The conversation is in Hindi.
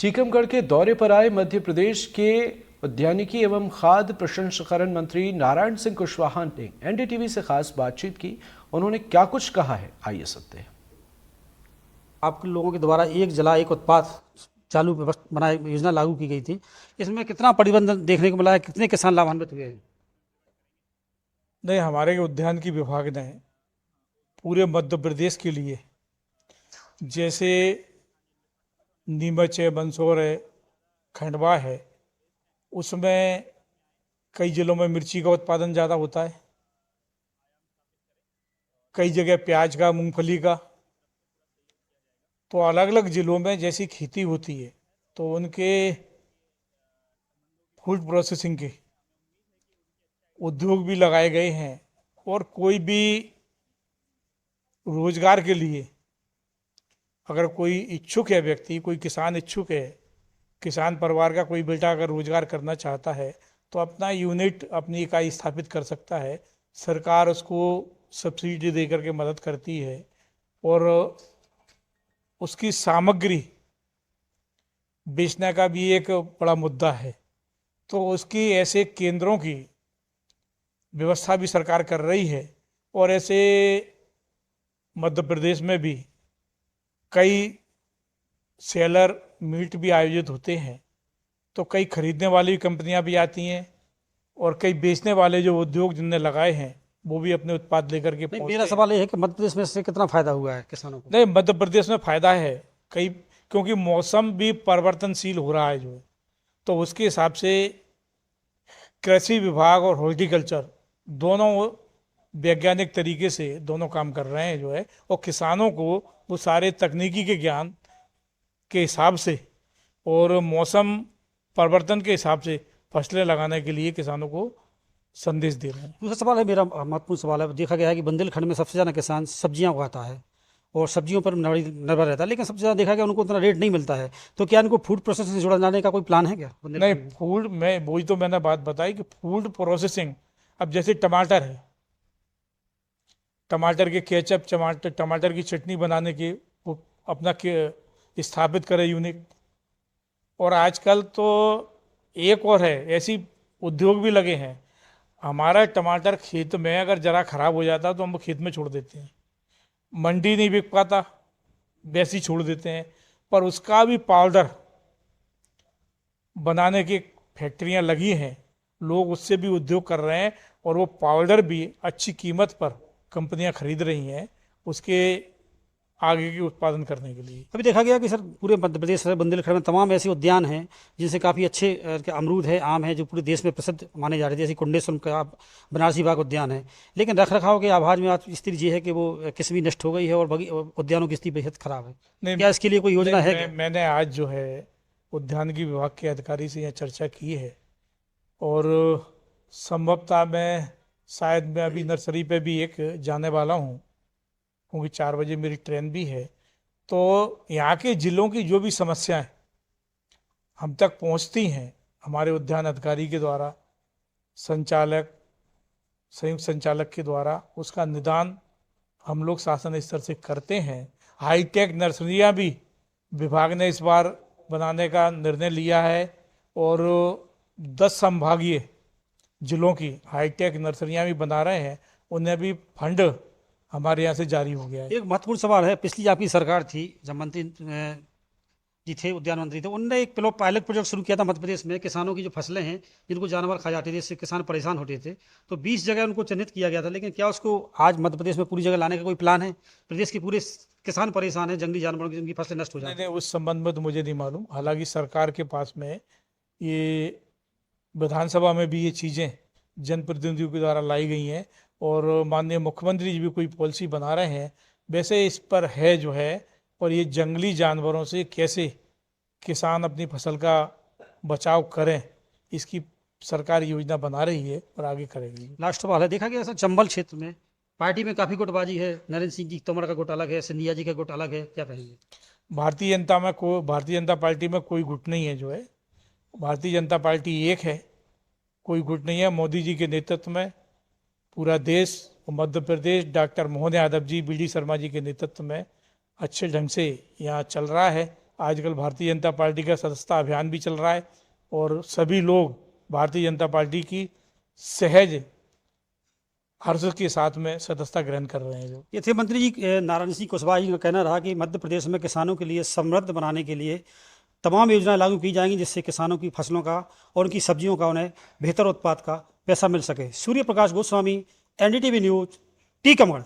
टीकमगढ़ के दौरे पर आए मध्य प्रदेश के उद्यानिकी एवं खाद्य प्रसंस्करण मंत्री नारायण सिंह कुशवाहा ने एनडीटीवी से खास बातचीत की। उन्होंने क्या कुछ कहा है, आइए सुनते हैं। आप लोगों के द्वारा एक जिला एक उत्पाद चालू बनाए योजना लागू की गई थी, इसमें कितना परिवर्तन देखने को मिला है? कितने किसान लाभान्वित हुए हैं? नहीं, हमारे उद्यान की विभाग ने पूरे मध्य प्रदेश के लिए, जैसे नीमच है, मंदसौर है, खंडवा है, उसमें कई जिलों में मिर्ची का उत्पादन ज़्यादा होता है, कई जगह प्याज का, मूंगफली का। तो अलग अलग जिलों में जैसी खेती होती है तो उनके फूड प्रोसेसिंग के उद्योग भी लगाए गए हैं। और कोई भी रोजगार के लिए अगर कोई इच्छुक है व्यक्ति, कोई किसान इच्छुक है, किसान परिवार का कोई बेटा अगर रोजगार करना चाहता है तो अपना यूनिट, अपनी इकाई स्थापित कर सकता है। सरकार उसको सब्सिडी दे करके मदद करती है और उसकी सामग्री बेचने का भी एक बड़ा मुद्दा है। तो उसकी ऐसे केंद्रों की व्यवस्था भी सरकार कर रही है। और ऐसे मध्य प्रदेश में भी कई सेलर मीट भी आयोजित होते हैं, तो कई खरीदने वाली कंपनियां भी आती हैं और कई बेचने वाले जो उद्योग जिनने लगाए हैं वो भी अपने उत्पाद लेकर के पहुंचते हैं। मेरा सवाल ये है कि मध्य प्रदेश में से कितना फायदा हुआ है किसानों को? नहीं, मध्य प्रदेश में फायदा है कई, क्योंकि मौसम भी परिवर्तनशील हो रहा है जो है, तो उसके हिसाब से कृषि विभाग और हॉर्टिकल्चर दोनों वैज्ञानिक तरीके से दोनों काम कर रहे हैं जो है, और किसानों को वो सारे तकनीकी के ज्ञान के हिसाब से और मौसम परिवर्तन के हिसाब से फसलें लगाने के लिए किसानों को संदेश दे रहे हैं। दूसरा सवाल है, मेरा महत्वपूर्ण सवाल है। देखा गया है कि बुंदेलखंड में सबसे ज़्यादा किसान सब्जियां उगाता है और सब्जियों पर निर्भर रहता है, लेकिन सबसे ज़्यादा देखा गया उनको उतना रेट नहीं मिलता है। तो क्या इनको फूड प्रोसेसिंग से जुड़ा जाने का कोई प्लान है क्या? नहीं, फूड में वही तो मैंने बात बताई कि फूड प्रोसेसिंग, अब जैसे टमाटर है, टमाटर के केचप, टमाटर की चटनी बनाने के वो अपना स्थापित करे यूनिट। और आजकल तो एक और है, ऐसी उद्योग भी लगे हैं। हमारा टमाटर खेत में अगर ज़रा ख़राब हो जाता तो हम खेत में छोड़ देते हैं, मंडी नहीं बिक पाता, वैसे ही छोड़ देते हैं। पर उसका भी पाउडर बनाने की फैक्ट्रियां लगी हैं, लोग उससे भी उद्योग कर रहे हैं और वो पाउडर भी अच्छी कीमत पर कंपनियां खरीद रही हैं उसके आगे के उत्पादन करने के लिए। अभी देखा गया कि सर पूरे मध्य प्रदेश बुंदेलखंड में तमाम ऐसे उद्यान हैं जिनसे काफ़ी अच्छे अमरूद है, आम है, जो पूरे देश में प्रसिद्ध माने जा रहे थे, जैसे कुंडेश्वर का बनारसी बाग उद्यान है। लेकिन रख रखाव के अभाव में आज स्थिति ये है कि वो किस्म नष्ट हो गई है और उद्यानों की स्थिति बेहद खराब है। नहीं, क्या इसके लिए कोई योजना है? मैंने आज जो है उद्यान की विभाग के अधिकारी से यह चर्चा की है और संभवतः मैं शायद मैं अभी नर्सरी पे भी एक जाने वाला हूँ, क्योंकि 4 बजे मेरी ट्रेन भी है। तो यहाँ के जिलों की जो भी समस्याएं हम तक पहुँचती हैं, हमारे उद्यान अधिकारी के द्वारा, संचालक, संयुक्त संचालक के द्वारा उसका निदान हम लोग शासन स्तर से करते हैं। हाईटेक नर्सरियाँ भी विभाग ने इस बार बनाने का निर्णय लिया है और 10 संभागीय जिलों की हाईटेक नर्सरियाँ भी बना रहे हैं, उन्हें भी फंड हमारे यहाँ से जारी हो गया है। एक महत्वपूर्ण सवाल है, पिछली आपकी सरकार थी जब मंत्री जी थे, उद्यान मंत्री थे, उनने एक पायलट प्रोजेक्ट शुरू किया था मध्य प्रदेश में। किसानों की जो फसलें हैं जिनको जानवर खा जाते थे, इससे किसान परेशान होते थे, तो 20 जगह उनको चिन्हित किया गया था। लेकिन क्या उसको आज मध्य प्रदेश में पूरी जगह लाने का कोई प्लान है? प्रदेश के पूरे किसान परेशान हैं जंगली जानवरों की, जिनकी फसलें नष्ट हो जाती हैं। नहीं, उस संबंध में तो मुझे नहीं मालूम। हालांकि सरकार के पास में ये विधानसभा में भी ये चीज़ें जनप्रतिनिधियों के द्वारा लाई गई हैं और माननीय मुख्यमंत्री जी भी कोई पॉलिसी बना रहे हैं। वैसे इस पर है जो है, और ये जंगली जानवरों से कैसे किसान अपनी फसल का बचाव करें, इसकी सरकार योजना बना रही है और आगे करेगी। लास्ट सवाल है, देखा गया ऐसा चंबल क्षेत्र में पार्टी में काफ़ी गुटबाजी है, नरेंद्र सिंह जी तोमर का गुट अलग है, सिंधिया जी का गुट अलग है, क्या कहेंगे? भारतीय जनता पार्टी में कोई गुट नहीं है जो है। भारतीय जनता पार्टी एक है, कोई गुट नहीं है। मोदी जी के नेतृत्व में पूरा देश और Madhya Pradesh doctor Mohan Yadav ji, B D Sharma ji के नेतृत्व में अच्छे ढंग से यहाँ चल रहा है आजकल भारतीय जनता पार्टी का सदस्यता अभियान भी चल रहा है और सभी लोग भारतीय जनता पार्टी की सहज हर्ष के साथ में सदस्यता ग्रहण कर रहे हैं। जो ये थे मंत्री जी नारायण सिंह कुशवाहा जी का कहना रहा कि मध्य प्रदेश में किसानों के लिए समृद्ध बनाने के लिए तमाम योजनाएं लागू की जाएंगी, जिससे किसानों की फसलों का और उनकी सब्जियों का उन्हें बेहतर उत्पाद का पैसा मिल सके। Surya Prakash Goswami, NDTV news, Tikamgarh.